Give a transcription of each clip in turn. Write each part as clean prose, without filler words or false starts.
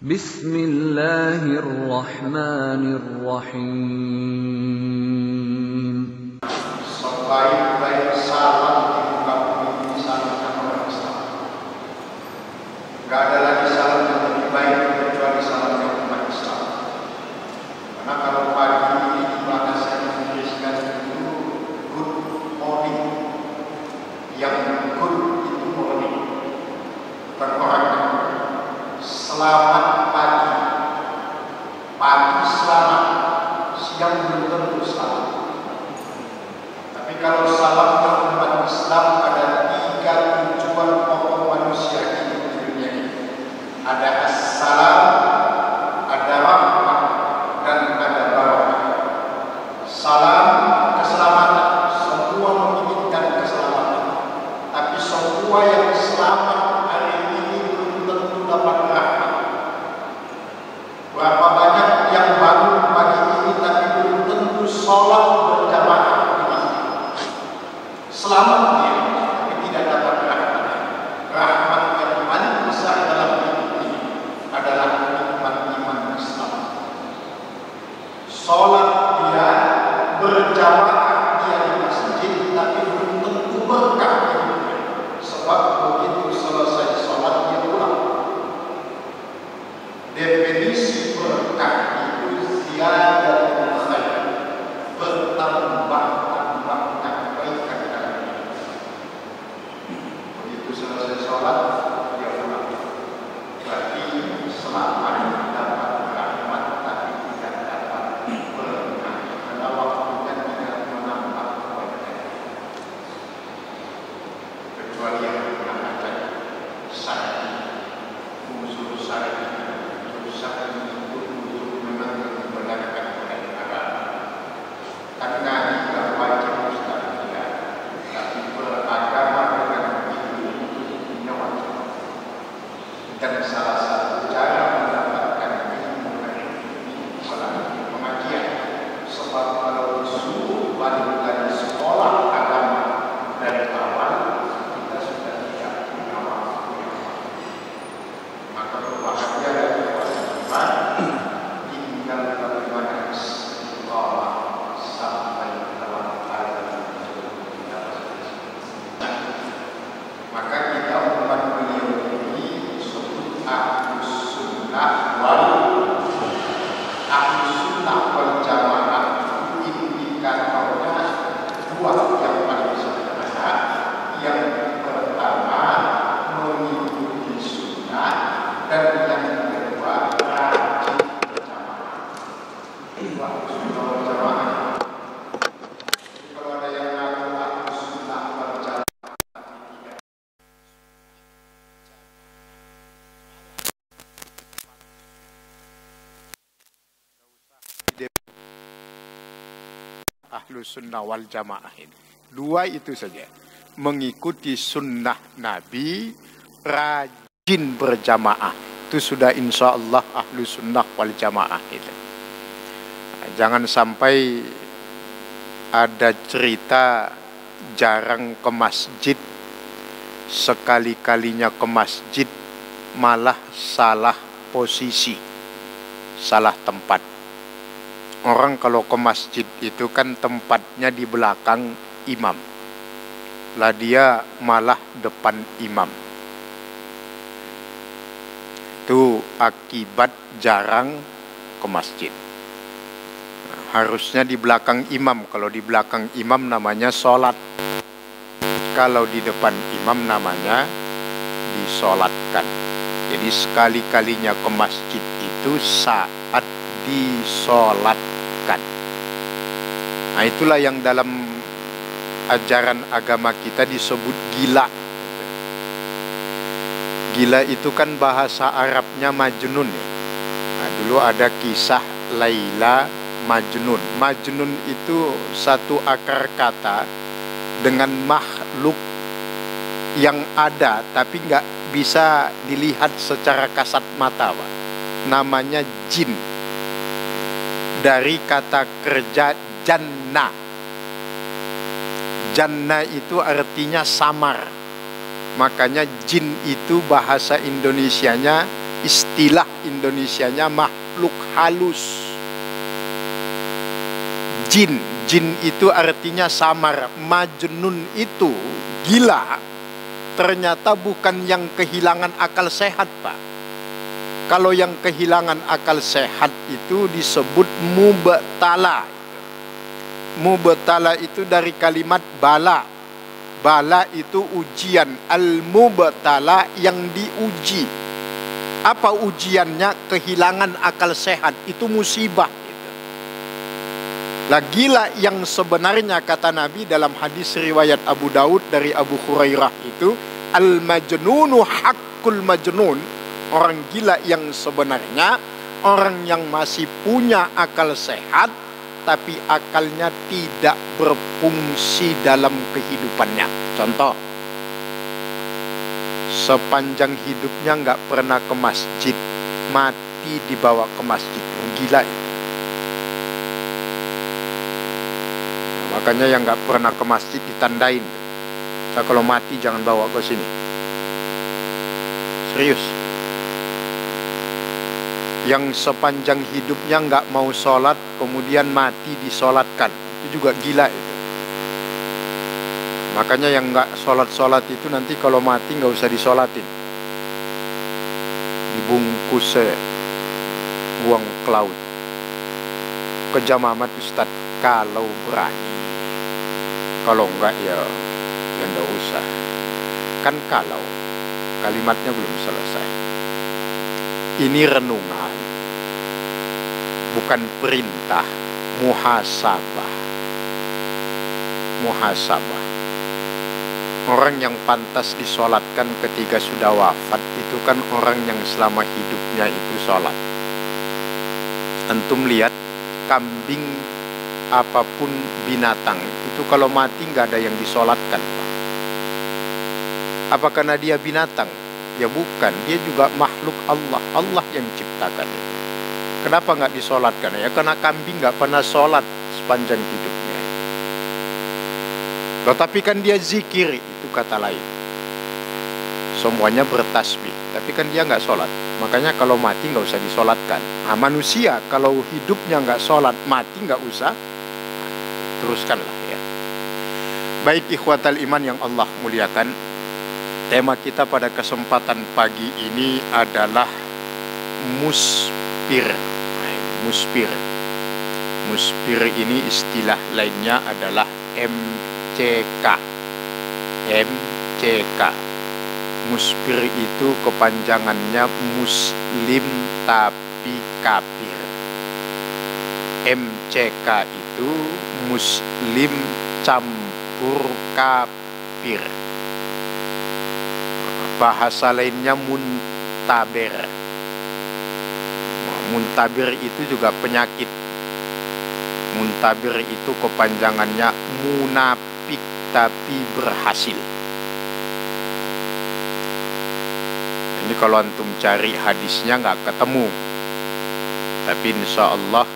Bismillahirrahmanirrahim. Sebaik-baik salam di muka bumi ini salamnya orang Islam. Gak ada lagi salam yang lebih baik kecuali salamnya umat Islam. Karena kalau pagi ini bahasa Inggriskan itu good morning, yang good itu morning, berorang selamat pagi, pagi selamat, siang belum tentu selamat. Tapi kalau salamnya umat Islam ada 3 tujuan pokok manusia hidup di dunia ini. Ada assalam, ada rahmat, dan ada barakah. Salam, keselamatan. Semua menginginkan keselamatan. Tapi semua yang selamat hari ini belum tentu dapat rahmat. Berapa banyak yang bangun pagi ini tapi belum tentu sholat berjamaah. Selamat dia, tapi tidak dapat rahmat. Rahmat yang paling besar dalam hidup ini adalah nikmat iman Islam. Sholat dia, berjamaah dia di masjid, tapi belum tentu berkah hidupnya. Sebab begitu selesai sholat dia pulang. Definisi berkah itu ziyadatul khair, bertambah-tambahnya kebaikan dalam hidup. Begitu selesai sholat dia pulang. Berarti selamat dapat rahmat tapi tidak dapat berkah karena waktunya tidak menambah kebaikan. Kecuali yang pernah ada syar'i, unsur syar'i. Usaha itu memang dibenarkan oleh agama. Karena tidak wajib Ustaz tidak, tapi beragama dengan ilmu itu punya wajib. Dan salah satu cara mendapatkan ilmu dari melalui pengajian. Sebab kalau disuruh balik dari sekolah agama dari awal, kita sudah tidak punya waktu. Maka berbahagia dari tinggal bagaimana sekolah sampai dalam alam. Maka kita umat beliau ini disebut Ahlus Sunnah wal Jamaah. Indikatornya 2 yang paling sederhana. Yang pertama mengikuti sunnah, dan yang kedua rajin berjamaah. Ahlus Sunnah wal Jamaah. Jadi kalau ada yang ngaku Ahlus Sunnah wal Jamaah, Ahlus Sunnah wal Jamaah ini 2 itu saja, mengikuti sunnah Nabi, rajin berjamaah. Itu sudah insya Allah Ahlus Sunnah wal Jamaah itu. Jangan sampai ada cerita jarang ke masjid, sekali-kalinya ke masjid malah salah posisi, salah tempat. Orang kalau ke masjid itu kan tempatnya di belakang imam, lah dia malah depan imam. Itu akibat jarang ke masjid. Harusnya di belakang imam. Kalau di belakang imam namanya sholat. Kalau di depan imam namanya disolatkan. Jadi sekali-kalinya ke masjid itu saat disolatkan. Nah itulah yang dalam ajaran agama kita disebut gila. Gila itu kan bahasa Arabnya Majnun ya. Nah, dulu ada kisah Laila Majnun. Majnun itu satu akar kata dengan makhluk yang ada tapi nggak bisa dilihat secara kasat mata, Pak. Namanya jin. Dari kata kerja jannah. Jannah itu artinya samar. Makanya jin itu bahasa Indonesianya istilah Indonesianya makhluk halus. Jin itu artinya samar. Majnun itu gila, ternyata bukan yang kehilangan akal sehat, Pak. Kalau yang kehilangan akal sehat itu disebut mubtala. Mubtala itu dari kalimat bala. Bala itu ujian. Al-mubtala yang diuji. Apa ujiannya? Kehilangan akal sehat. Itu musibah. Lah gila yang sebenarnya kata Nabi dalam hadis riwayat Abu Daud dari Abu Hurairah itu, al-majnunu haqqul majnun. Orang gila yang sebenarnya orang yang masih punya akal sehat tapi akalnya tidak berfungsi dalam kehidupannya. Contoh, sepanjang hidupnya nggak pernah ke masjid, mati dibawa ke masjid, gila itu. Nah, makanya yang nggak pernah ke masjid ditandain. Nah, kalau mati jangan bawa ke sini. Serius. Yang sepanjang hidupnya nggak mau sholat, kemudian mati disolatkan, itu juga gila itu. Makanya yang nggak sholat itu nanti kalau mati nggak usah disolatin, dibungkus buang ke laut. Kejam amat Ustaz kalau berani, kalau enggak ya nggak usah. Kan kalau kalimatnya belum selesai. Ini renungan, bukan perintah. Muhasabah. Muhasabah. Orang yang pantas disolatkan ketika sudah wafat itu kan orang yang selama hidupnya itu sholat. Antum lihat kambing apapun binatang itu kalau mati nggak ada yang disolatkan, Pak. Apa karena dia binatang? Ya bukan, dia juga makhluk Allah. Allah yang ciptakan itu. Kenapa nggak disolatkan? Ya karena kambing nggak pernah sholat sepanjang hidupnya. Tetapi kan dia zikir, itu kata lain. Semuanya bertasbih, tapi kan dia nggak sholat. Makanya kalau mati nggak usah disolatkan. Nah, manusia kalau hidupnya nggak sholat, mati nggak usah. Teruskanlah ya. Baik ikhwatal iman yang Allah muliakan. Tema kita pada kesempatan pagi ini adalah muspir. Muspir. Muspir ini istilah lainnya adalah MCK. MCK. Muspir itu kepanjangannya Muslim tapi kafir. MCK itu Muslim campur kafir. Bahasa lainnya muntaber. Muntaber itu juga penyakit. Muntaber itu kepanjangannya munafik tapi berhasil. Ini kalau antum cari hadisnya nggak ketemu. Tapi insya Allah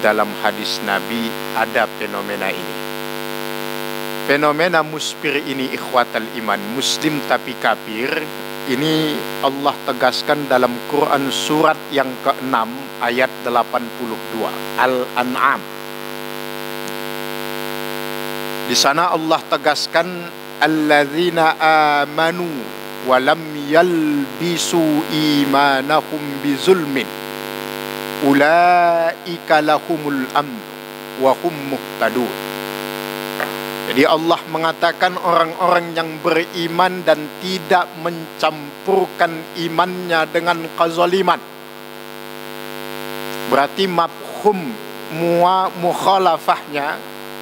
dalam hadis Nabi ada fenomena ini. Fenomena muspir ini ikhwatal iman, muslim tapi kafir, ini Allah tegaskan dalam Quran surat yang ke-6 ayat 82 Al-An'am. Di sana Allah tegaskan alladzina amanu wa lam yalbisu imanahum bizulmin ulaika lahumul amn wa hum muhtadun. Jadi Allah mengatakan orang-orang yang beriman dan tidak mencampurkan imannya dengan kezaliman. Berarti mafhum mukhalafahnya,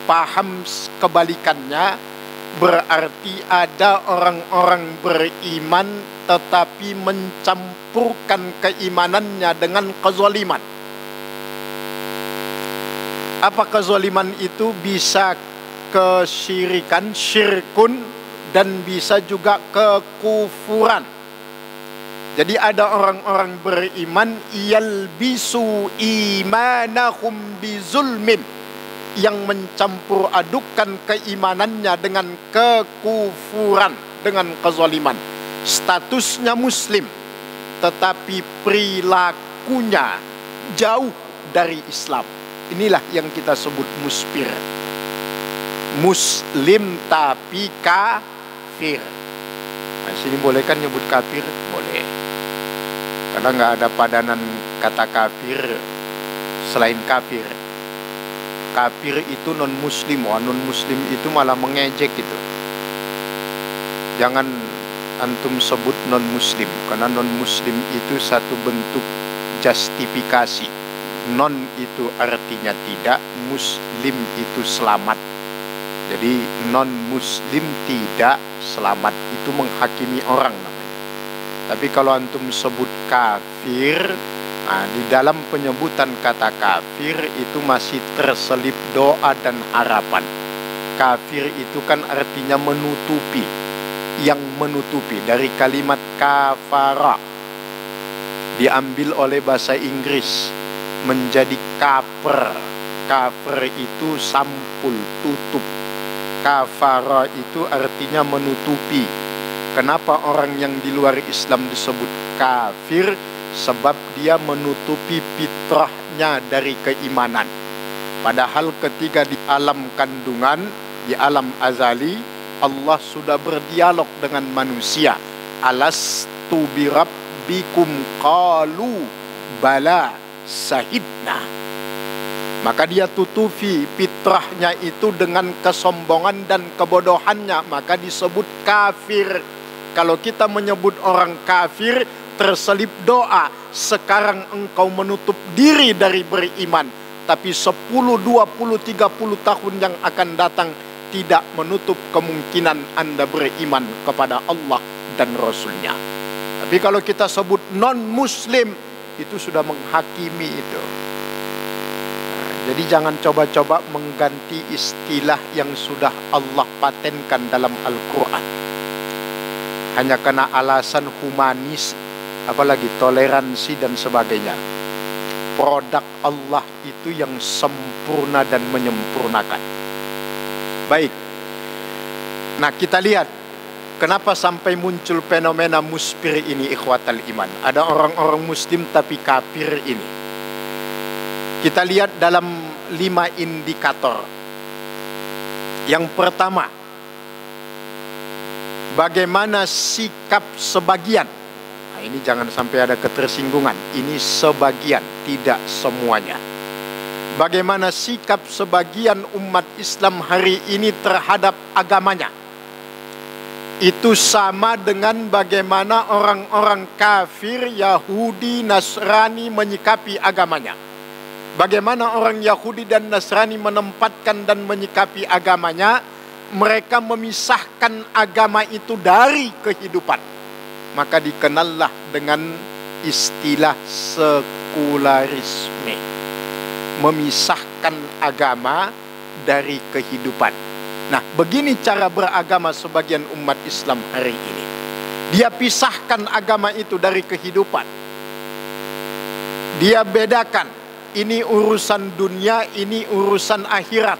paham kebalikannya, berarti ada orang-orang beriman tetapi mencampurkan keimanannya dengan kezaliman. Apa kezaliman itu? Bisa kesyirikan, syirkun, dan bisa juga kekufuran. Jadi ada orang-orang beriman yalbisu imanahum bizulmin, yang mencampur adukan keimanannya dengan kekufuran, dengan kezaliman. Statusnya muslim tetapi perilakunya jauh dari Islam. Inilah yang kita sebut muspir. Muslim tapi kafir. Nah, sini boleh kan nyebut kafir? Boleh. Karena nggak ada padanan kata kafir selain kafir. Kafir itu non muslim, non muslim itu malah mengejek gitu. Jangan antum sebut non muslim, karena non muslim itu satu bentuk justifikasi. Non itu artinya tidak, muslim itu selamat. Jadi non muslim tidak selamat, itu menghakimi orang namanya. Tapi kalau antum sebut kafir, nah, di dalam penyebutan kata kafir itu masih terselip doa dan harapan. Kafir itu kan artinya menutupi, yang menutupi, dari kalimat kafara, diambil oleh bahasa Inggris menjadi cover. Cover itu sampul, tutup. Kafara itu artinya menutupi. Kenapa orang yang di luar Islam disebut kafir? Sebab dia menutupi fitrahnya dari keimanan. Padahal ketika di alam kandungan, di alam azali, Allah sudah berdialog dengan manusia. Alastu birabbikum qalu bala sahidna. Maka dia tutupi fitrahnya itu dengan kesombongan dan kebodohannya, maka disebut kafir. Kalau kita menyebut orang kafir, terselip doa, sekarang engkau menutup diri dari beriman, tapi 10, 20, 30 tahun yang akan datang tidak menutup kemungkinan Anda beriman kepada Allah dan Rasulnya. Tapi kalau kita sebut non-muslim, itu sudah menghakimi itu. Nah, jadi jangan coba-coba mengganti istilah yang sudah Allah patenkan dalam Al-Quran. Hanya karena alasan humanis, apalagi toleransi dan sebagainya. Produk Allah itu yang sempurna dan menyempurnakan. Baik. Nah, kita lihat kenapa sampai muncul fenomena muspir ini, ikhwatal iman. Ada orang-orang muslim tapi kafir ini. Kita lihat dalam 5 indikator. Yang pertama, bagaimana sikap sebagian. Nah, ini jangan sampai ada ketersinggungan. Ini sebagian, tidak semuanya. Bagaimana sikap sebagian umat Islam hari ini terhadap agamanya. Itu sama dengan bagaimana orang-orang kafir, Yahudi, Nasrani menyikapi agamanya. Bagaimana orang Yahudi dan Nasrani menempatkan dan menyikapi agamanya. Mereka memisahkan agama itu dari kehidupan. Maka dikenallah dengan istilah sekularisme. Memisahkan agama dari kehidupan. Nah, begini cara beragama sebagian umat Islam hari ini. Dia pisahkan agama itu dari kehidupan. Dia bedakan, ini urusan dunia, ini urusan akhirat.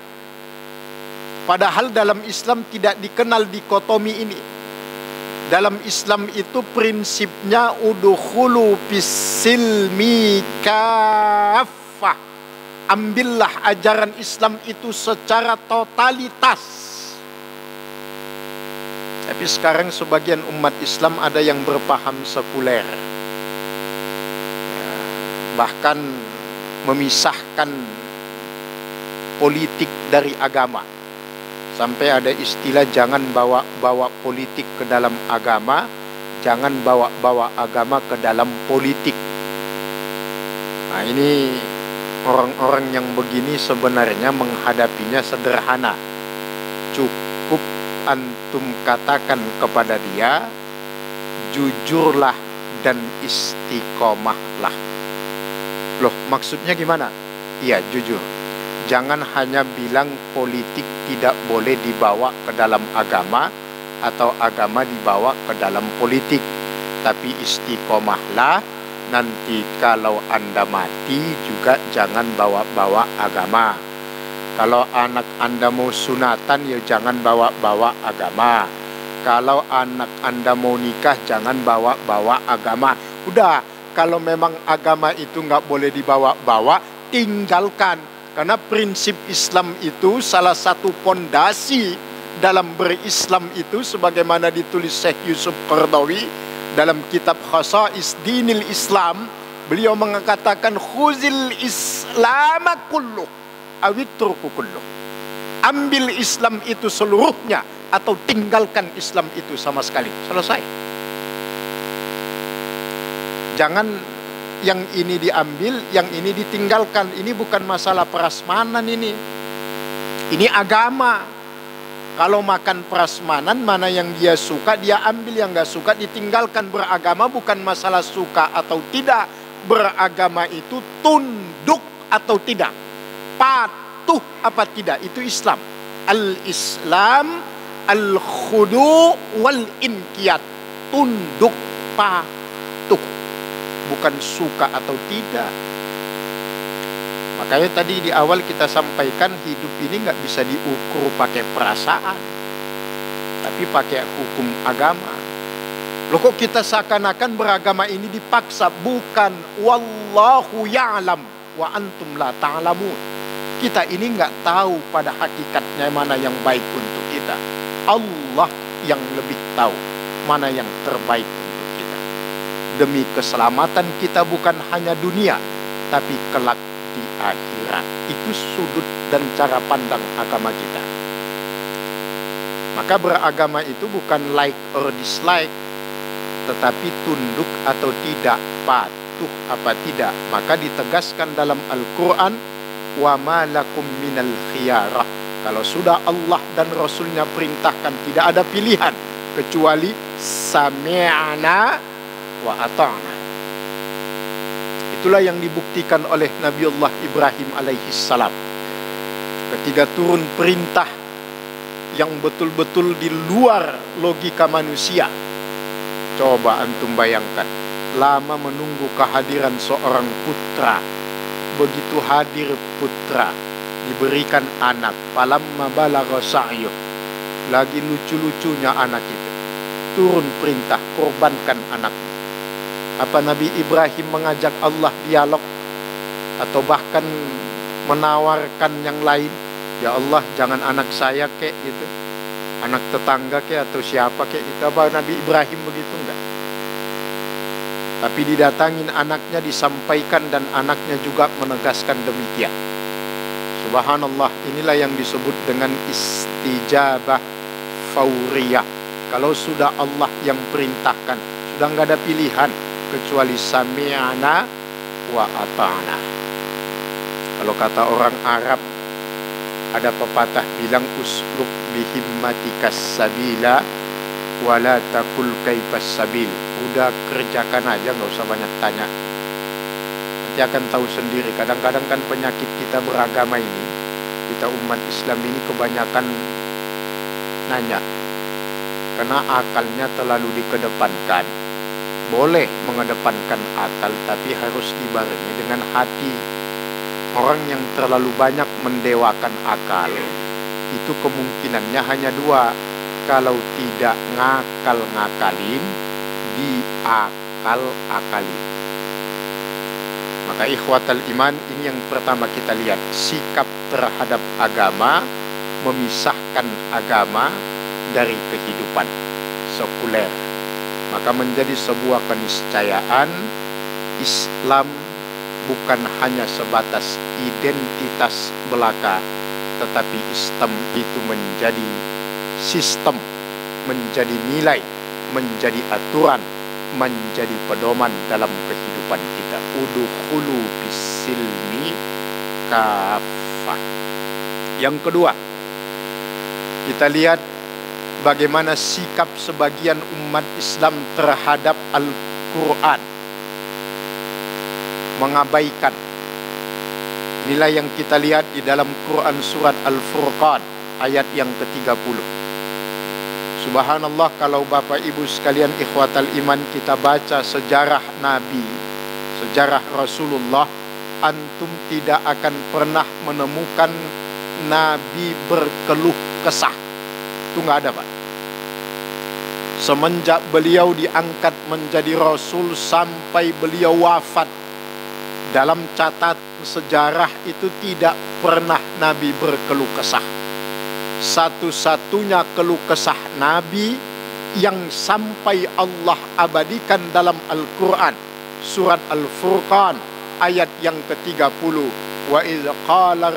Padahal dalam Islam tidak dikenal dikotomi ini. Dalam Islam itu prinsipnya udkhulu fis-silmi kaffah. Ambillah ajaran Islam itu secara totalitas. Tapi sekarang sebagian umat Islam ada yang berpaham sekuler. Bahkan memisahkan politik dari agama. Sampai ada istilah jangan bawa politik ke dalam agama, jangan bawa agama ke dalam politik. Nah, ini orang-orang yang begini sebenarnya menghadapinya sederhana. Cukup antum katakan kepada dia, jujurlah dan istiqomahlah. Loh, maksudnya gimana? Iya, jujur. Jangan hanya bilang politik tidak boleh dibawa ke dalam agama atau agama dibawa ke dalam politik. Tapi istiqomahlah, nanti kalau Anda mati juga jangan bawa-bawa agama. Kalau anak Anda mau sunatan ya jangan bawa-bawa agama. Kalau anak Anda mau nikah jangan bawa-bawa agama. Udah, kalau memang agama itu nggak boleh dibawa-bawa, tinggalkan. Karena prinsip Islam itu salah satu pondasi dalam berislam itu, sebagaimana ditulis Syekh Yusuf Qaradawi dalam kitab Khasa'is Dinil Islam. Beliau mengatakan khuzil Islam kulluh awitruku kulluh. Ambil Islam itu seluruhnya atau tinggalkan Islam itu sama sekali. Selesai. Jangan yang ini diambil, yang ini ditinggalkan. Ini bukan masalah prasmanan ini. Ini agama. Kalau makan prasmanan, mana yang dia suka dia ambil, yang gak suka ditinggalkan. Beragama bukan masalah suka atau tidak. Beragama itu tunduk atau tidak, patuh apa tidak, itu Islam. Al-Islam al-khudu wal inqiyad, tunduk patuh, bukan suka atau tidak. Makanya tadi di awal kita sampaikan, hidup ini nggak bisa diukur pakai perasaan, tapi pakai hukum agama. Loh, kok kita seakan-akan beragama ini dipaksa? Bukan. Wallahu ya'lam wa antum la ta'lamun. Kita ini nggak tahu pada hakikatnya mana yang baik untuk kita. Allah yang lebih tahu mana yang terbaik untuk kita. Demi keselamatan kita bukan hanya dunia, tapi kelak di akhirat. Itu sudut dan cara pandang agama kita. Maka beragama itu bukan like or dislike, tetapi tunduk atau tidak, patuh apa tidak. Maka ditegaskan dalam Al-Quran, wa ma lakum minal khiyarah. Kalau sudah Allah dan Rasulnya perintahkan, tidak ada pilihan kecuali sami'na wa ata'na. Itulah yang dibuktikan oleh Nabiullah Ibrahim alaihissalam. Ketika turun perintah yang betul-betul di luar logika manusia. Coba antum bayangkan, lama menunggu kehadiran seorang putra. Begitu hadir putra, diberikan anak. Falamma balagha sa'yuh, lagi lucu-lucunya anak itu. Turun perintah, korbankan anakmu. Apa Nabi Ibrahim mengajak Allah dialog? Atau bahkan menawarkan yang lain? Ya Allah, jangan anak saya kek gitu, anak tetangga kek atau siapa kek gitu. Apa Nabi Ibrahim begitu? Enggak. Tapi didatangin anaknya, disampaikan, dan anaknya juga menegaskan demikian. Subhanallah, inilah yang disebut dengan istijabah fauriyah. Kalau sudah Allah yang perintahkan, sudah nggak ada pilihan kecuali sami'na wa ata'na. Kalau kata orang Arab, ada pepatah bilang, usluk bihimatikas sabila wala takul kaifas sabil. Udah kerjakan aja, nggak usah banyak tanya, nanti akan tahu sendiri. Kadang-kadang kan penyakit kita beragama ini, kita umat Islam ini kebanyakan nanya, karena akalnya terlalu dikedepankan. Boleh mengedepankan akal, tapi harus dibarengi dengan hati. Orang yang terlalu banyak mendewakan akal, itu kemungkinannya hanya dua. Kalau tidak ngakal-ngakalin, diakal-akalin. Maka ikhwatal iman, ini yang pertama kita lihat, sikap terhadap agama, memisahkan agama dari kehidupan sekuler. Maka menjadi sebuah keniscayaan, Islam bukan hanya sebatas identitas belaka, tetapi Islam itu menjadi sistem, menjadi nilai, menjadi aturan, menjadi pedoman dalam kehidupan kita. Udkhulu bisilmi kafah. Yang kedua, kita lihat bagaimana sikap sebagian umat Islam terhadap Al-Quran. Mengabaikan. Inilah yang kita lihat di dalam Quran surat Al-Furqan ayat yang ke-30. Subhanallah, kalau Bapak Ibu sekalian ikhwatal iman, kita baca sejarah Nabi, sejarah Rasulullah, antum tidak akan pernah menemukan Nabi berkeluh kesah. Itu nggak ada, Pak. Semenjak beliau diangkat menjadi Rasul sampai beliau wafat, dalam catatan sejarah itu tidak pernah Nabi berkeluh kesah. Satu-satunya keluh kesah Nabi yang sampai Allah abadikan dalam Al-Quran, surat Al-Furqan ayat yang ke-30. Wa idh qala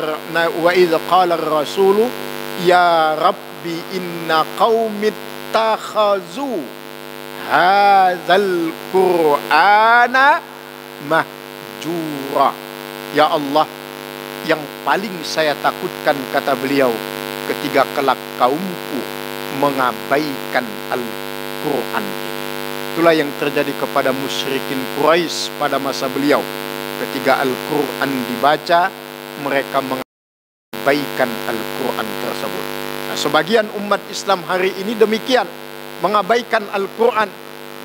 ar-rasulu ya rabbi inna qaumi takhazu hadzal qur'ana mahjura. Ya Allah, yang paling saya takutkan, kata beliau, ketika kelak kaumku mengabaikan Al-Quran ini. Itulah yang terjadi kepada musyrikin Quraisy pada masa beliau. Ketika Al-Quran dibaca, mereka mengabaikan Al-Quran tersebut. Nah, sebagian umat Islam hari ini demikian, mengabaikan Al-Quran.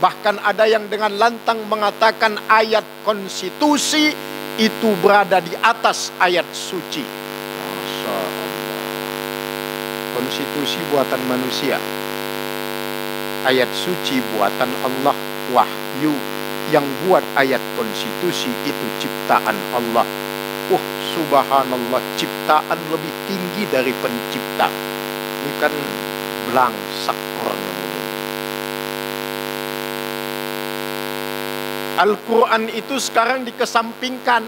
Bahkan ada yang dengan lantang mengatakan ayat konstitusi itu berada di atas ayat suci. Masya Allah. Konstitusi buatan manusia, ayat suci buatan Allah, wahyu. Yang buat ayat konstitusi itu ciptaan Allah. Subhanallah, ciptaan lebih tinggi dari pencipta. Ini kan belangsak orang. Al-Quran itu sekarang dikesampingkan.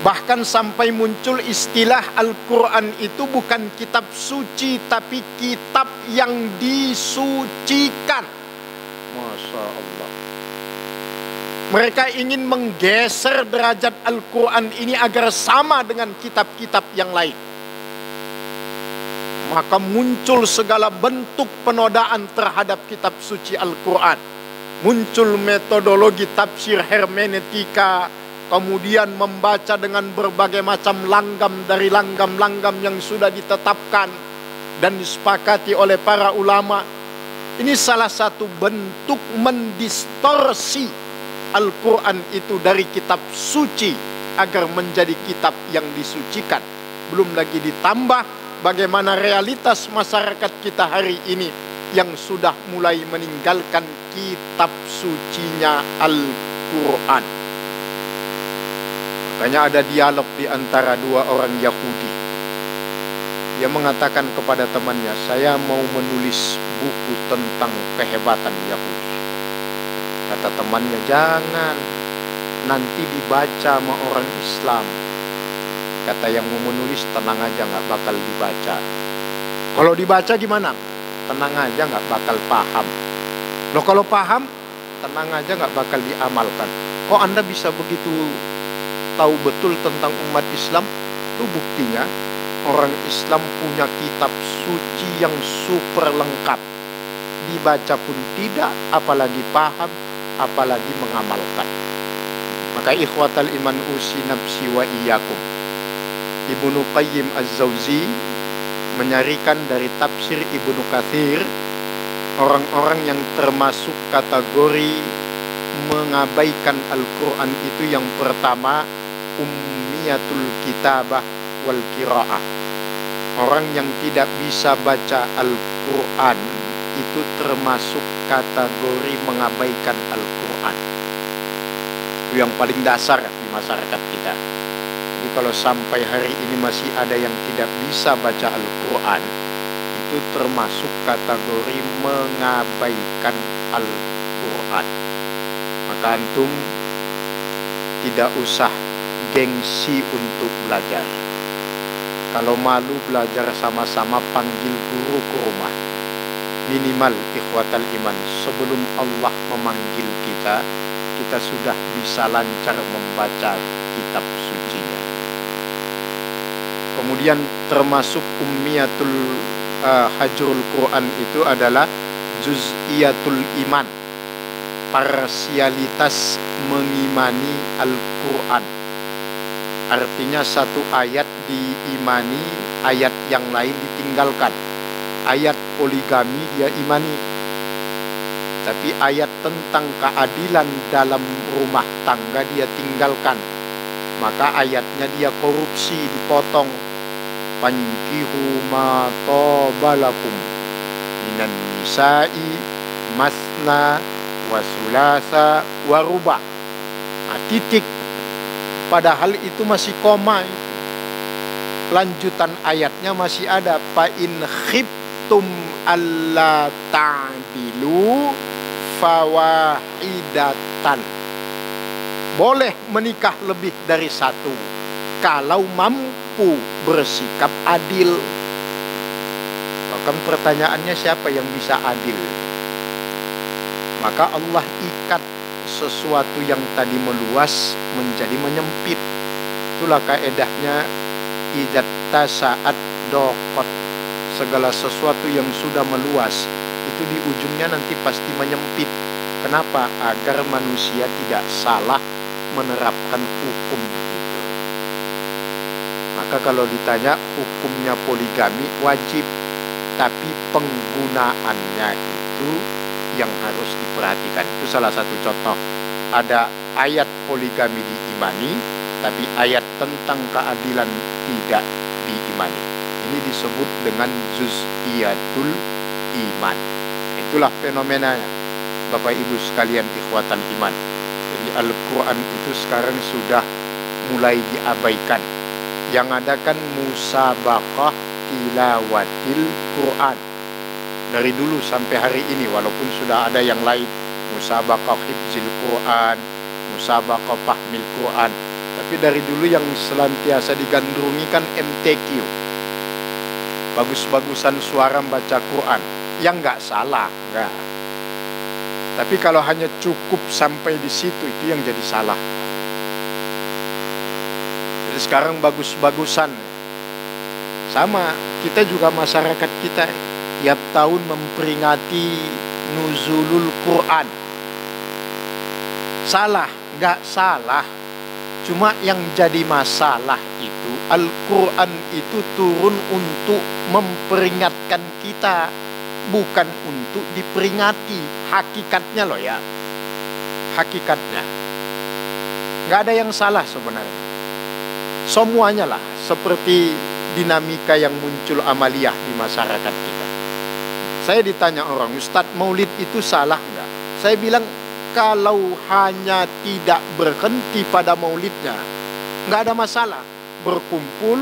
Bahkan sampai muncul istilah Al-Quran itu bukan kitab suci, tapi kitab yang disucikan. Masya Allah. Mereka ingin menggeser derajat Al-Quran ini agar sama dengan kitab-kitab yang lain. Maka muncul segala bentuk penodaan terhadap kitab suci Al-Quran. Muncul metodologi tafsir hermeneutika, kemudian membaca dengan berbagai macam langgam dari langgam-langgam yang sudah ditetapkan dan disepakati oleh para ulama. Ini salah satu bentuk mendistorsi Al-Quran itu dari kitab suci agar menjadi kitab yang disucikan. Belum lagi ditambah bagaimana realitas masyarakat kita hari ini yang sudah mulai meninggalkan kitab sucinya Al-Quran. Makanya ada dialog di antara dua orang Yahudi. Dia mengatakan kepada temannya, saya mau menulis buku tentang kehebatan Yahudi. Kata temannya, jangan, nanti dibaca sama orang Islam. Kata yang mau menulis, tenang aja, gak bakal dibaca. Kalau dibaca gimana? Tenang aja, gak bakal paham. Loh kalau paham, tenang aja, gak bakal diamalkan. Kok Anda bisa begitu tahu betul tentang umat Islam? Itu buktinya orang Islam punya kitab suci yang super lengkap. Dibaca pun tidak, apalagi paham, apalagi mengamalkan. Maka ikhwatal iman usi nafsi wa iyyakum. Ibnu Qayyim Az-Zawzi menyarikan dari tafsir Ibnu Katsir, orang-orang yang termasuk kategori mengabaikan Al-Quran itu yang pertama, ummiyatul kitabah wal qiraah. Orang yang tidak bisa baca Al-Quran itu termasuk kategori mengabaikan Al-Quran. Itu yang paling dasar di masyarakat kita. Jadi kalau sampai hari ini masih ada yang tidak bisa baca Al-Quran, itu termasuk kategori mengabaikan Al-Quran. Maka antum tidak usah gengsi untuk belajar. Kalau malu belajar sama-sama, panggil guru ke rumah. Minimal ikhwatal iman, sebelum Allah memanggil kita, kita sudah bisa lancar membaca kitab sucinya. Kemudian termasuk ummiyatul hajrul Quran itu adalah juz'iyatul iman, parsialitas mengimani Al-Quran. Artinya satu ayat diimani, ayat yang lain ditinggalkan. Ayat poligami dia imani, tapi ayat tentang keadilan dalam rumah tangga dia tinggalkan. Maka ayatnya dia korupsi, dipotong. Fankihu ma tobalakum minan nisa'i masna wa sulasa wa ruba. Titik. Padahal itu masih koma. Lanjutan ayatnya masih ada. Fa in khiftum alla ta'dilu fawahidatan. Boleh menikah lebih dari satu kalau mampu bersikap adil. Maka pertanyaannya, siapa yang bisa adil? Maka Allah ikat sesuatu yang tadi meluas menjadi menyempit. Itulah kaedahnya idzat tasa'at doqot. Segala sesuatu yang sudah meluas itu di ujungnya nanti pasti menyempit. Kenapa? Agar manusia tidak salah menerapkan hukum itu. Maka kalau ditanya hukumnya poligami wajib, tapi penggunaannya itu yang harus diperhatikan. Itu salah satu contoh. Ada ayat poligami diimani, tapi ayat tentang keadilan tidak diimani. Ini disebut dengan juz'iyatul iman. Itulah fenomenanya, Bapak Ibu sekalian ikhwatal iman. Jadi Al-Quran itu sekarang sudah mulai diabaikan. Yang ada kan musabaqah tilawatil Quran. Dari dulu sampai hari ini, walaupun sudah ada yang lain, musabaqah hifzil Quran, musabaqah fahmil Quran, tapi dari dulu yang selantiasa digandrungi kan MTQ, bagus-bagusan suara membaca Quran. Yang nggak salah, nggak. Tapi kalau hanya cukup sampai di situ, itu yang jadi salah. Jadi sekarang bagus-bagusan. Sama, kita juga masyarakat kita tiap tahun memperingati nuzulul Quran. Salah? Nggak salah. Cuma yang jadi masalah itu, Al-Quran itu turun untuk memperingatkan kita, bukan untuk diperingati. Hakikatnya loh ya, hakikatnya nggak ada yang salah sebenarnya. Semuanya lah seperti dinamika yang muncul amaliyah di masyarakat kita. Saya ditanya orang, Ustadz, maulid itu salah nggak? Saya bilang, kalau hanya tidak berhenti pada maulidnya, nggak ada masalah. Berkumpul,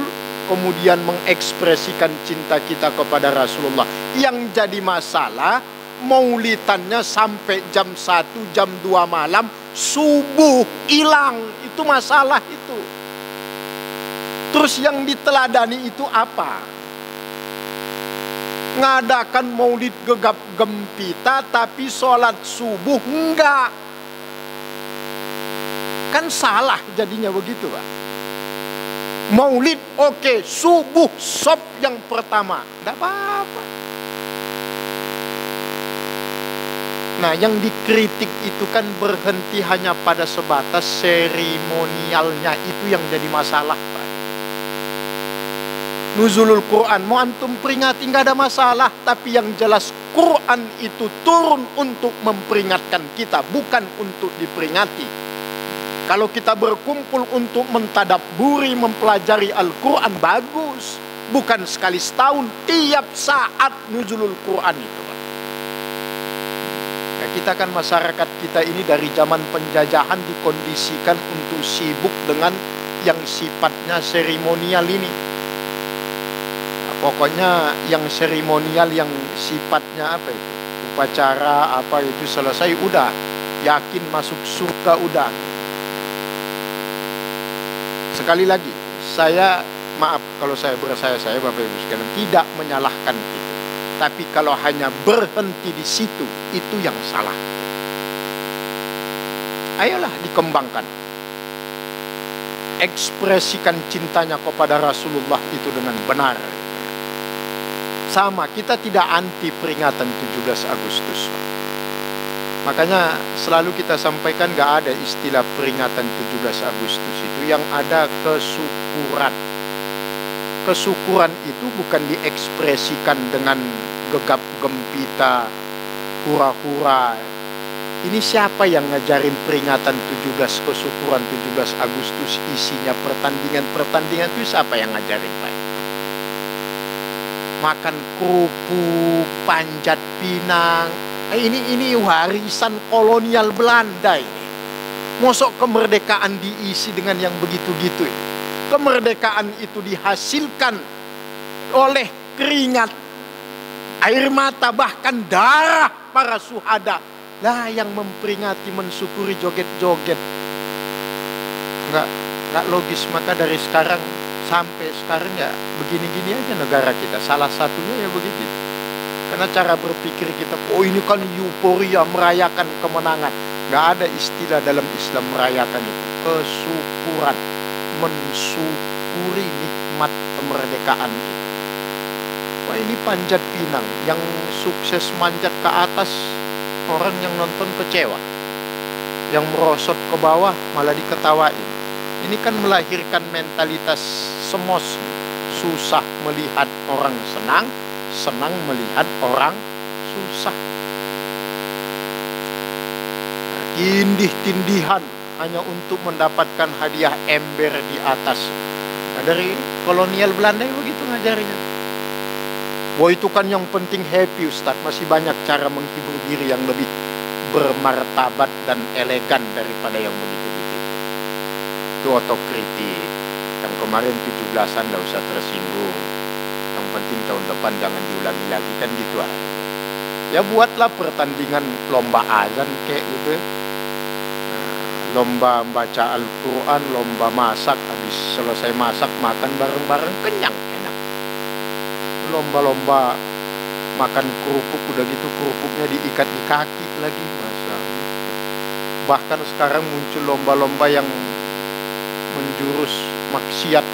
kemudian mengekspresikan cinta kita kepada Rasulullah. Yang jadi masalah, maulidannya sampai jam 1, jam 2 malam, subuh hilang. Itu masalah itu. Terus yang diteladani itu apa? Ngadakan maulid gegap gempita tapi sholat subuh enggak. Kan salah jadinya begitu, Pak. Maulid oke, subuh sop yang pertama, enggak apa-apa. Nah, yang dikritik itu kan berhenti hanya pada sebatas seremonialnya, itu yang jadi masalah, Pak. Nuzulul Quran, mau antum peringati nggak ada masalah, tapi yang jelas Quran itu turun untuk memperingatkan kita, bukan untuk diperingati. Kalau kita berkumpul untuk mentadabburi, mempelajari Al-Quran, bagus. Bukan sekali setahun, tiap saat nuzulul Quran itu. Nah, kita kan masyarakat kita ini dari zaman penjajahan dikondisikan untuk sibuk dengan yang sifatnya seremonial ini. Pokoknya yang seremonial, yang sifatnya apa itu, upacara apa itu selesai udah, yakin masuk surga udah. Sekali lagi, saya maaf kalau saya saya Bapak Ibu sekalian tidak menyalahkan itu. Tapi kalau hanya berhenti di situ, itu yang salah. Ayolah dikembangkan. Ekspresikan cintanya kepada Rasulullah itu dengan benar. Sama, kita tidak anti peringatan 17 Agustus. Makanya selalu kita sampaikan gak ada istilah peringatan 17 Agustus itu, yang ada kesyukuran. Kesyukuran itu bukan diekspresikan dengan gegap gempita, hura-hura. Ini siapa yang ngajarin peringatan 17 kesyukuran 17 Agustus isinya pertandingan-pertandingan itu, siapa yang ngajarin, Pak? makan kerupuk, panjat pinang. Ini warisan kolonial Belanda ini. Mosok kemerdekaan diisi dengan yang begitu-gitu. Kemerdekaan itu dihasilkan oleh keringat, air mata, bahkan darah para syuhada. Lah yang memperingati, mensyukuri, joget-joget. Nggak logis. Maka dari sekarang sampai sekarang ya begini-gini aja negara kita. Salah satunya ya begitu. Karena cara berpikir kita, oh ini kan euforia, merayakan kemenangan. Nggak ada istilah dalam Islam merayakan itu. Kesyukuran, mensyukuri nikmat kemerdekaan itu. Wah ini panjat pinang, yang sukses manjat ke atas, orang yang nonton kecewa. Yang merosot ke bawah malah diketawain. Ini kan melahirkan mentalitas semos. Susah melihat orang senang, senang melihat orang susah. Tindih-tindihan hanya untuk mendapatkan hadiah ember di atas. Nah, dari kolonial Belanda begitu ngajarinya. Wah itu kan yang penting happy Ustadz. Masih banyak cara menghibur diri yang lebih bermartabat dan elegan daripada yang begitu-begitu. Itu otokritik. Yang kemarin 17-an gak usah tersinggung. Yang penting tahun depan jangan diulangi lagi, kan gitu aja. Ya buatlah pertandingan lomba azan kayak gitu. Lomba baca Al-Quran, lomba masak. Habis selesai masak makan bareng-bareng, kenyang, enak. Lomba-lomba makan kerupuk, udah gitu kerupuknya diikat di kaki lagi, masa. Bahkan sekarang muncul lomba-lomba yang menjurus maksiat.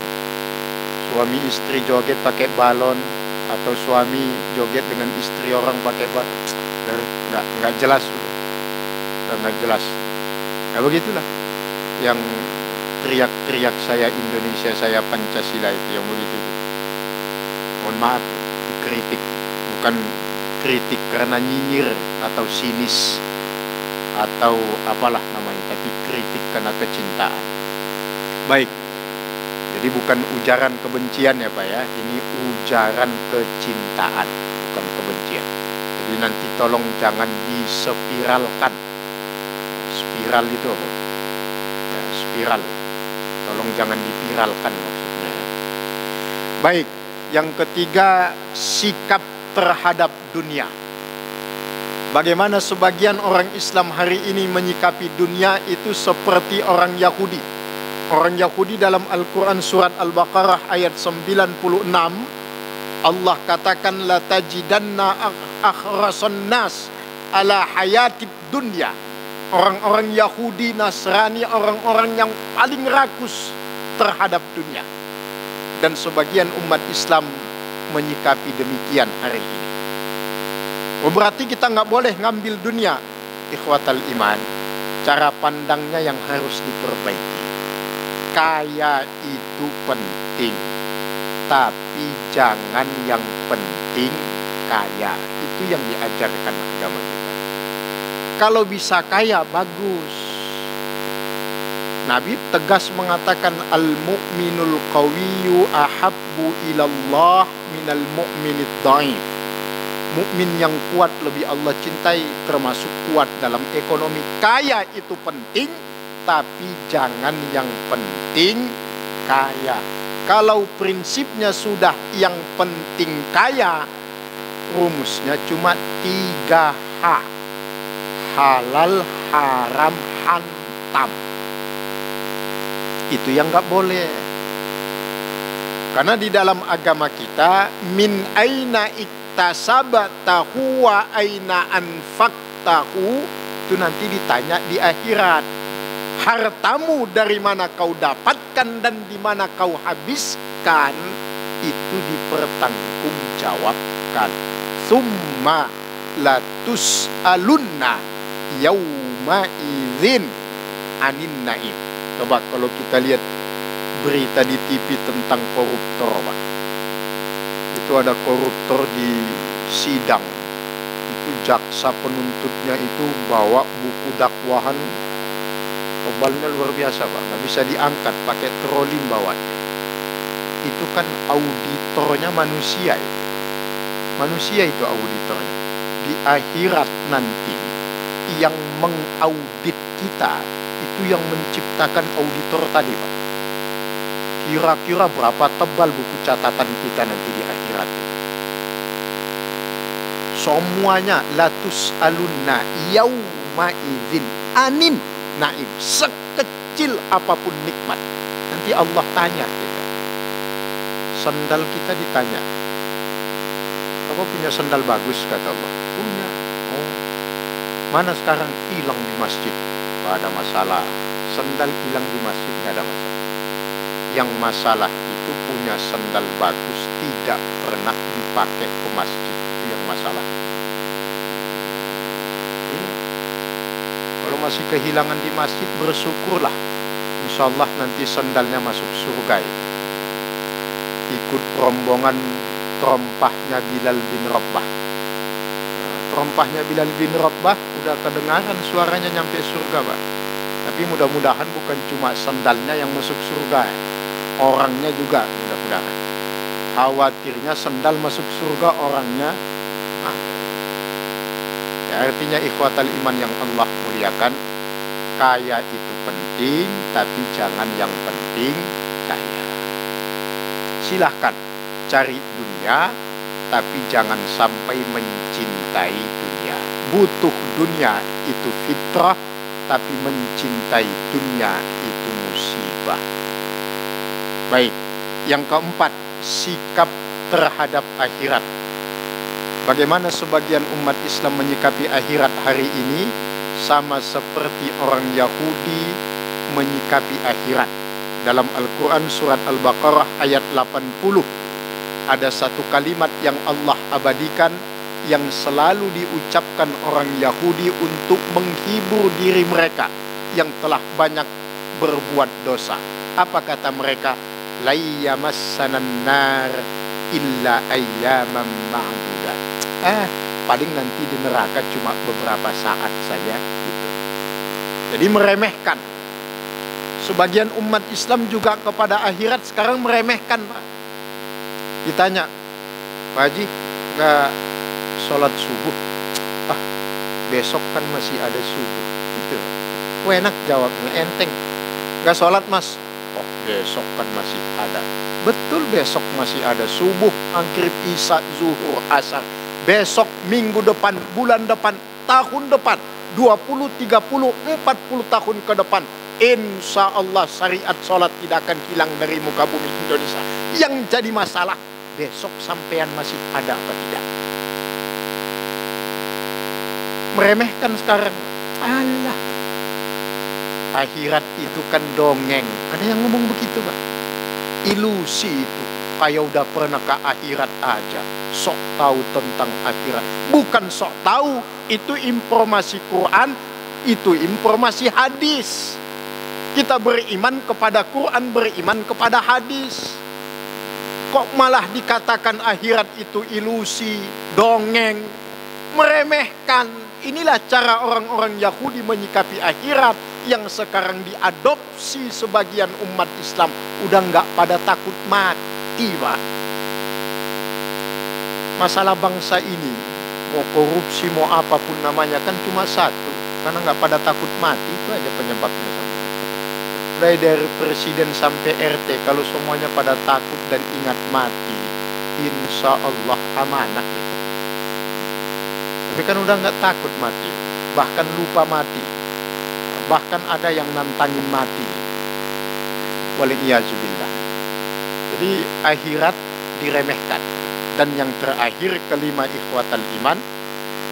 Suami istri joget pakai balon, atau suami joget dengan istri orang pakai balon. Nggak jelas, nggak jelas. Ya begitulah yang teriak-teriak saya Indonesia, saya Pancasila itu yang begitu. Mohon maaf, kritik bukan kritik karena nyinyir atau sinis atau apalah namanya, tapi kritik karena kecintaan. Baik, jadi bukan ujaran kebencian ya Pak ya, ini ujaran kecintaan, bukan kebencian. Jadi nanti tolong jangan disepiralkan. Spiral itu apa? Ya, spiral. Tolong jangan dipiralkan maksudnya. Baik, yang ketiga, sikap terhadap dunia. Bagaimana sebagian orang Islam hari ini menyikapi dunia itu seperti orang Yahudi. Orang Yahudi dalam Al-Quran surat Al-Baqarah ayat 96, Allah katakan la tajidanna akhrasan nas ala hayatid dunya. Orang-orang Yahudi, Nasrani, orang-orang yang paling rakus terhadap dunia. Dan sebagian umat Islam menyikapi demikian hari ini. Oh, berarti kita nggak boleh ngambil dunia. Ikhwatal iman, cara pandangnya yang harus diperbaiki. Kaya itu penting, tapi jangan yang penting kaya. Itu yang diajarkan agama kita. Kalau bisa kaya, bagus. Nabi tegas mengatakan al-mu'minul qawiyyu ahabbu ilallah minal mu'minid dhaif. Mukmin yang kuat lebih Allah cintai, termasuk kuat dalam ekonomi. Kaya itu penting, tapi jangan yang penting kaya. Kalau prinsipnya sudah yang penting kaya, rumusnya cuma 3H. Halal, haram, hantam. Itu yang nggak boleh. Karena di dalam agama kita, min aina iktasabtahu wa aina anfaqtahu, itu nanti ditanya di akhirat. Hartamu dari mana kau dapatkan dan di mana kau habiskan, itu dipertanggungjawabkan. Summa latus alunna yauma idzin anin naim. Coba kalau kita lihat berita di TV tentang koruptor, Pak. Itu ada koruptor di sidang. Itu jaksa penuntutnya itu bawa buku dakwahan tebalnya luar biasa, Pak. Nggak bisa diangkat, pakai troli bawahnya. Itu kan auditornya manusia itu. Manusia itu auditornya. Di akhirat nanti yang mengaudit kita itu yang menciptakan auditor tadi, Pak. Kira-kira berapa tebal buku catatan kita nanti di akhirat itu? Semuanya latus alunna yauma idzin anin naim. Sekecil apapun nikmat, nanti Allah tanya kita. Sandal kita ditanya, apa punya sandal bagus, kata Allah. Punya. Oh, mana sekarang? Hilang di masjid. Gak ada masalah. Sandal hilang di masjid gak ada masalah. Yang masalah itu punya sandal bagus tidak pernah dipakai ke masjid. Itu yang masalah. Kalau masih kehilangan di masjid, bersyukurlah. Insya Allah nanti sandalnya masuk surga. Ikut rombongan terompahnya Bilal bin Rabah. Terompahnya Bilal bin Rabah udah kedengaran suaranya nyampe surga, Pak. Tapi mudah-mudahan bukan cuma sandalnya yang masuk surga, orangnya juga mudah-mudahan. Khawatirnya sandal masuk surga, orangnya ya, artinya ikhwatal iman yang Allah muliakan, kaya itu penting, tapi jangan yang penting kaya. Silahkan cari dunia, tapi jangan sampai mencintai dunia. Butuh dunia itu fitrah, tapi mencintai dunia itu musibah. Baik, yang keempat, sikap terhadap akhirat. Bagaimana sebagian umat Islam menyikapi akhirat hari ini, sama seperti orang Yahudi menyikapi akhirat. Dalam Al-Quran surat Al-Baqarah ayat 80, ada satu kalimat yang Allah abadikan, yang selalu diucapkan orang Yahudi untuk menghibur diri mereka yang telah banyak berbuat dosa. Apa kata mereka? La yamassanan nar illa ayyaman ma'dudat. Paling nanti di neraka cuma beberapa saat saja gitu. Jadi meremehkan. Sebagian umat Islam juga kepada akhirat sekarang meremehkan, Pak. Ditanya, Pak Haji, nggak sholat subuh? Besok kan masih ada subuh. Gitu. Enak jawabnya, enteng. Nggak sholat, Mas? Oh, besok kan masih ada. Betul, besok masih ada subuh, maghrib, isya, zuhur, asar. Besok, minggu depan, bulan depan, tahun depan, 20, 30, 40 tahun ke depan, insya Allah syariat sholat tidak akan hilang dari muka bumi Indonesia. Yang jadi masalah, besok sampean masih ada apa tidak? Meremehkan sekarang. Allah, akhirat itu kan dongeng. Ada yang ngomong begitu, Pak. Ilusi itu. Kayak udah pernah ke akhirat aja, sok tahu tentang akhirat. Bukan sok tahu, itu informasi Quran, itu informasi hadis. Kita beriman kepada Quran, beriman kepada hadis. Kok malah dikatakan akhirat itu ilusi, dongeng, meremehkan. Inilah cara orang-orang Yahudi menyikapi akhirat yang sekarang diadopsi sebagian umat Islam. Udah nggak pada takut mati, Pak. Masalah bangsa ini, mau korupsi, mau apapun namanya, kan cuma satu. Karena nggak pada takut mati, itu aja penyebabnya. Mulai dari presiden sampai RT, kalau semuanya pada takut dan ingat mati, insya Allah amanah. Tapi kan udah nggak takut mati, bahkan lupa mati, bahkan ada yang nantangin mati. Waliyazubillah. Jadi akhirat diremehkan. Dan yang terakhir, kelima, ikhwatal iman,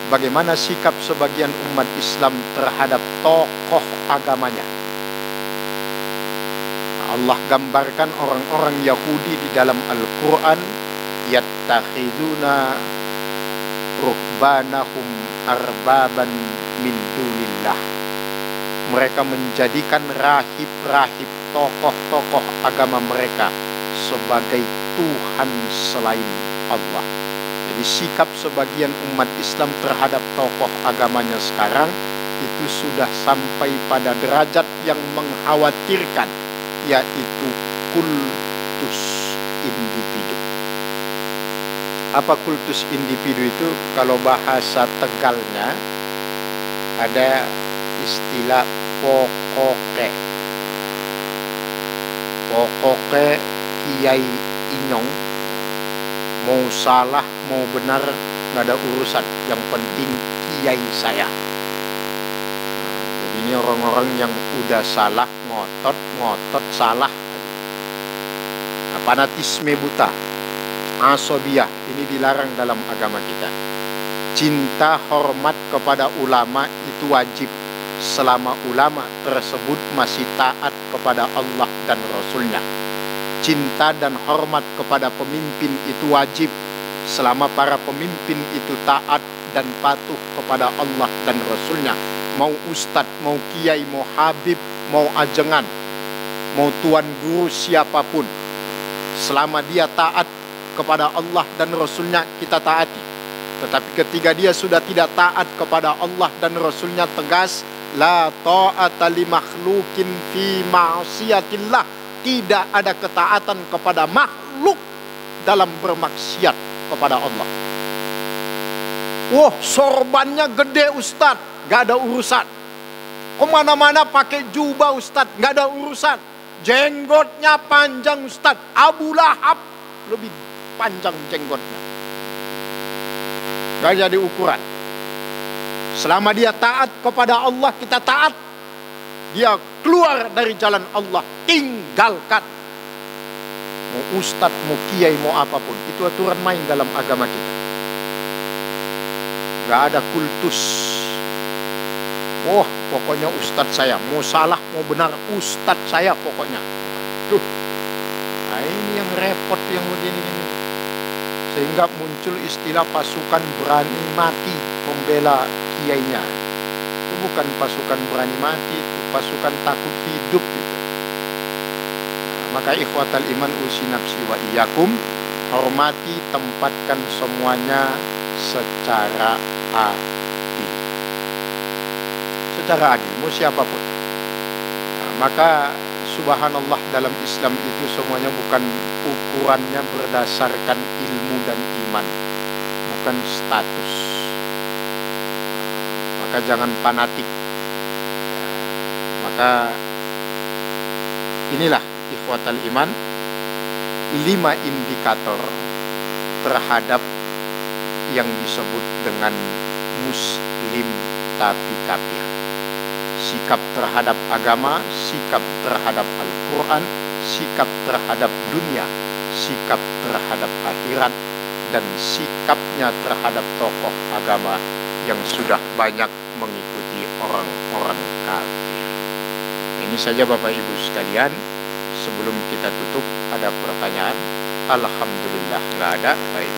bagaimana sikap sebagian umat Islam terhadap tokoh agamanya. Allah gambarkan orang-orang Yahudi di dalam Al-Quran, yattakhiduna ruhbanahum arbaban min dunillah. Mereka menjadikan rahib-rahib, tokoh-tokoh agama mereka sebagai Tuhan selain Allah. Jadi sikap sebagian umat Islam terhadap tokoh agamanya sekarang itu sudah sampai pada derajat yang mengkhawatirkan, yaitu kultus individu. Apa kultus individu itu? Kalau bahasa Tegalnya ada istilah pokoke. Pokoke Kiai Inyong, mau salah mau benar nggak ada urusan, yang penting kiai saya. Jadi ini orang-orang yang udah salah ngotot salah. Nah, fanatisme buta, asobiyah, ini dilarang dalam agama kita. Cinta hormat kepada ulama itu wajib selama ulama tersebut masih taat kepada Allah dan Rasulnya. Cinta dan hormat kepada pemimpin itu wajib selama para pemimpin itu taat dan patuh kepada Allah dan Rasulnya. Mau ustadz, mau kiai, mau habib, mau ajengan, mau tuan guru, siapapun, selama dia taat kepada Allah dan Rasulnya, kita taati. Tetapi ketika dia sudah tidak taat kepada Allah dan Rasulnya, tegas, la ta'ata li makhlukin fi ma'siyatillah. Tidak ada ketaatan kepada makhluk dalam bermaksiat kepada Allah. Wah, sorbannya gede ustadz, gak ada urusan. Kemana-mana pakai jubah ustadz, gak ada urusan. Jenggotnya panjang ustadz, Abu Lahab lebih panjang jenggotnya, gak jadi ukuran. Selama dia taat kepada Allah, kita taat. Dia keluar dari jalan Allah, tinggalkan. Mau ustadz, mau kiai, mau apapun, itu aturan main dalam agama kita. Gak ada kultus. Wah, pokoknya ustadz saya, mau salah mau benar ustadz saya pokoknya. Tuh, nah ini yang repot, yang begini-gini. Sehingga muncul istilah pasukan berani mati membela kiainya. Itu bukan pasukan berani mati, itu pasukan takut hidup itu. Maka ikhwatal iman usi nafsi wa iyakum, hormati, tempatkan semuanya secara adil. Secara adil, mau siapapun. Nah, maka subhanallah, dalam Islam itu semuanya bukan ukurannya berdasarkan ilmu dan iman, bukan status. Maka jangan fanatik. Maka inilah ikhwatal iman, 5 indikator terhadap yang disebut dengan muslim tapi kafir. Sikap terhadap agama, sikap terhadap Al-Quran, sikap terhadap dunia, sikap terhadap akhirat, dan sikapnya terhadap tokoh agama yang sudah banyak mengikuti orang-orang kafir. Ini saja Bapak Ibu sekalian. Sebelum kita tutup, ada pertanyaan? Alhamdulillah nggak ada. Baik.